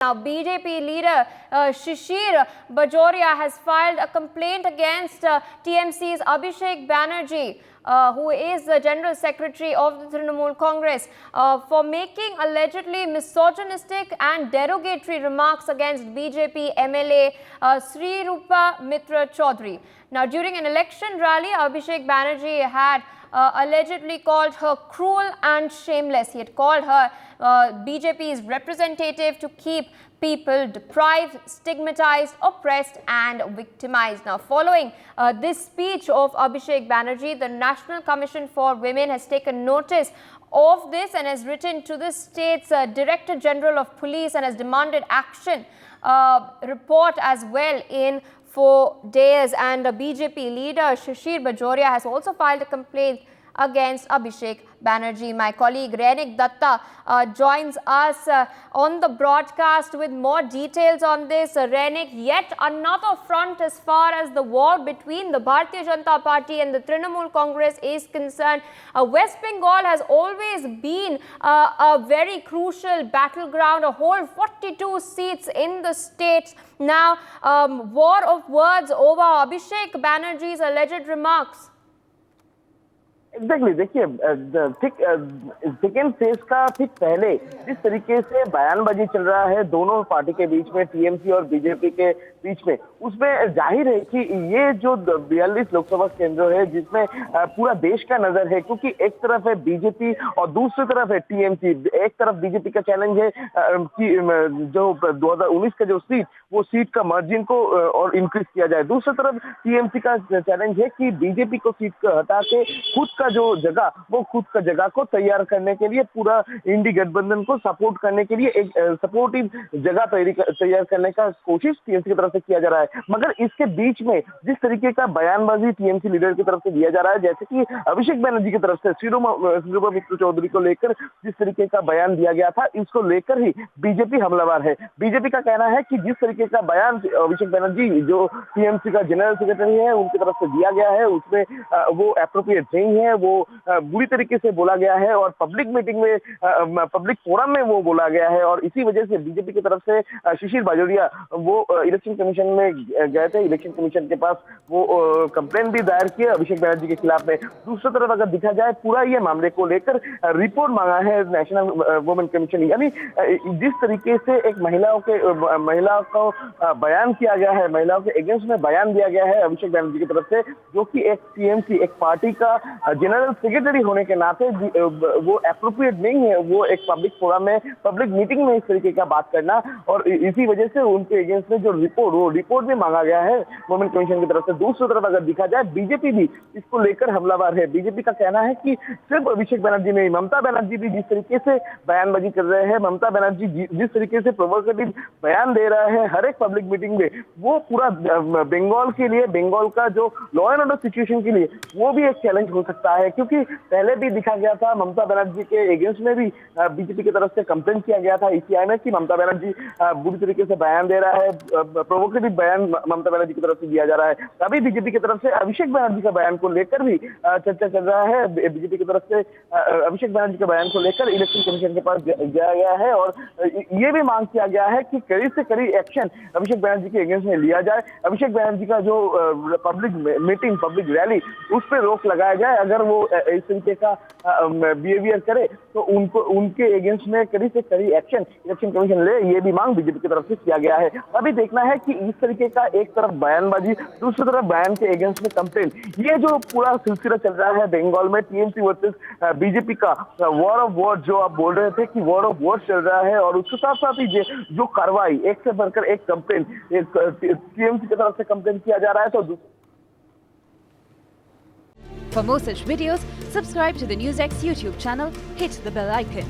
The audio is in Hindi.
Now, BJP leader Shishir Bajoria has filed a complaint against TMC's Abhishek Banerjee, who is the General Secretary of the Trinamool Congress, for making allegedly misogynistic and derogatory remarks against BJP MLA Sri Rupa Mitra Chaudhary. Now, during an election rally, Abhishek Banerjee had allegedly called her cruel and shameless. He had called her BJP's representative to keep people deprived, stigmatized, oppressed and victimized. Now, following this speech of Abhishek Banerjee, the National Commission for Women has taken notice of this and has written to the state's Director General of Police and has demanded action report as well in 4 days. And the BJP leader Shishir Bajoria has also filed a complaint against Abhishek Banerjee. My colleague Rainik Datta joins us on the broadcast with more details on this. Rainik, yet another front as far as the war between the Bharatiya Janata Party and the Trinamool Congress is concerned. West Bengal has always been a very crucial battleground, a whole 42 seats in the state. Now, war of words over Abhishek Banerjee's alleged remarks. Exactly देखिए, ठीक सेकेंड फेज का ठीक पहले जिस तरीके से बयानबाजी चल रहा है दोनों पार्टी के बीच में, टीएमसी और बीजेपी के बीच में, उसमें जाहिर है कि ये जो 42 लोकसभा केंद्र है जिसमें पूरा देश का नजर है, क्योंकि एक तरफ है बीजेपी और दूसरी तरफ है टीएमसी। एक तरफ बीजेपी का चैलेंज है कि जो 2019 का जो सीट, वो सीट का मार्जिन को और इंक्रीज किया जाए। दूसरी तरफ टीएमसी का चैलेंज है कि बीजेपी को सीट को हटा के खुद का जो जगह, वो खुद का जगह को तैयार करने के लिए, पूरा इंडी गठबंधन को सपोर्ट करने के लिए एक सपोर्टिव जगह तैयार करने का कोशिश टीएमसी की तरफ से किया जा रहा है। मगर इसके बीच में जिस तरीके का बयानबाजी टीएमसी लीडर की तरफ से दिया जा रहा है, जैसे कि अभिषेक बनर्जी की तरफ से श्री रूपा मित्र चौधरी को लेकर जिस तरीके का बयान दिया गया था, इसको लेकर ही बीजेपी हमलावर है। बीजेपी का कहना है कि जिस तरीके का बयान अभिषेक बनर्जी जो टीएमसी का जनरल सेक्रेटरी है उनकी तरफ से दिया गया है, उसमें वो एप्रोप्रिएट नहीं है, वो बुरी तरीके से बोला गया है और पब्लिक मीटिंग में, पब्लिक फोरम में वो बोला गया है। और इसी वजह से बीजेपी की तरफ से शिशिर बाजोरिया वो इलेक्शन कमीशन में गए थे, इलेक्शन कमीशन के पास वो कंप्लेंट भी दायर की अभिषेक बनर्जी के खिलाफ में। दूसरी तरफ अगर देखा जाए, पूरा ये मामले को लेकर रिपोर्ट मांगा है नेशनल वुमेन कमीशन। यानी जिस तरीके से एक महिला को बयान किया गया है, महिलाओं के अगेंस्ट में बयान दिया गया है अभिषेक बनर्जी की तरफ से, जो कि एक टीएमसी, एक पार्टी का जनरल सेक्रेटरी होने के नाते वो एप्रोप्रिएट नहीं है, वो एक पब्लिक फोरम में, पब्लिक मीटिंग में इस तरीके का बात करना। और इसी वजह से उनके अगेंस्ट में जो रिपोर्ट भी मांगा गया है वुमेन कमीशन की तरफ से। दूसरी तरफ अगर देखा जाए, बीजेपी भी इसको लेकर हमलावर है। बीजेपी का कहना है कि सिर्फ अभिषेक बनर्जी नहीं, ममता बनर्जी भी जिस तरीके से बयानबाजी कर रहे हैं, ममता बनर्जी जिस तरीके से प्रोवोकेटिव बयान दे रहा है हर एक पब्लिक मीटिंग में, वो पूरा बंगाल के लिए, बंगाल का जो लॉ एंड ऑर्डर सिचुएशन के लिए वो भी एक चैलेंज हो सकता है। क्योंकि पहले भी दिखा गया था, ममता बनर्जी के अगेंस्ट में भी बीजेपी की तरफ से कंप्लेंट किया गया था ईसीआई में कि ममता बनर्जी बुरी तरीके से बयान दे रहा है, प्रोवोकेटिव बयान ममता बनर्जी की तरफ से दिया जा रहा है। अभी बीजेपी की तरफ से अभिषेक बनर्जी का बयान को लेकर भी चर्चा चल रहा है। बीजेपी की तरफ से अभिषेक बनर्जी के बयान को लेकर इलेक्शन कमीशन के पास गया गया है और ये भी मांग किया गया है कि कड़ी से कड़ी एक्शन अभिषेक बनर्जी के अगेंस्ट में लिया जाए। अभिषेक बनर्जी का जो पब्लिक मीटिंग, पब्लिक रैली, उस पर रोक लगाया जाए। अगर वो इस तरीके का बिहेवियर करे तो उनको, उनके अगेंस्ट में कड़ी से कड़ी एक्शन इलेक्शन कमीशन ले, ये भी मांग बीजेपी की तरफ से किया गया है। अभी देखना है कि इस तरीके का एक तरफ बयानबाजी, दूसरी तरफ बयान के अगेंस्ट में कंप्लेंट, ये जो पूरा सिलसिला चल रहा है बंगाल में टीएमसी वर्सेस बीजेपी का वॉर ऑफ वर्ड, जो आप बोल रहे थे कि वॉर ऑफ वर्ड चल रहा है, और उसके साथ साथ ही जो कार्रवाई, एक से बढ़कर एक कंप्लेंट टीएमसी की तरफ से कंप्लेंट किया जा रहा है। तो For more such videos, subscribe to the NewsX YouTube channel, hit the bell icon.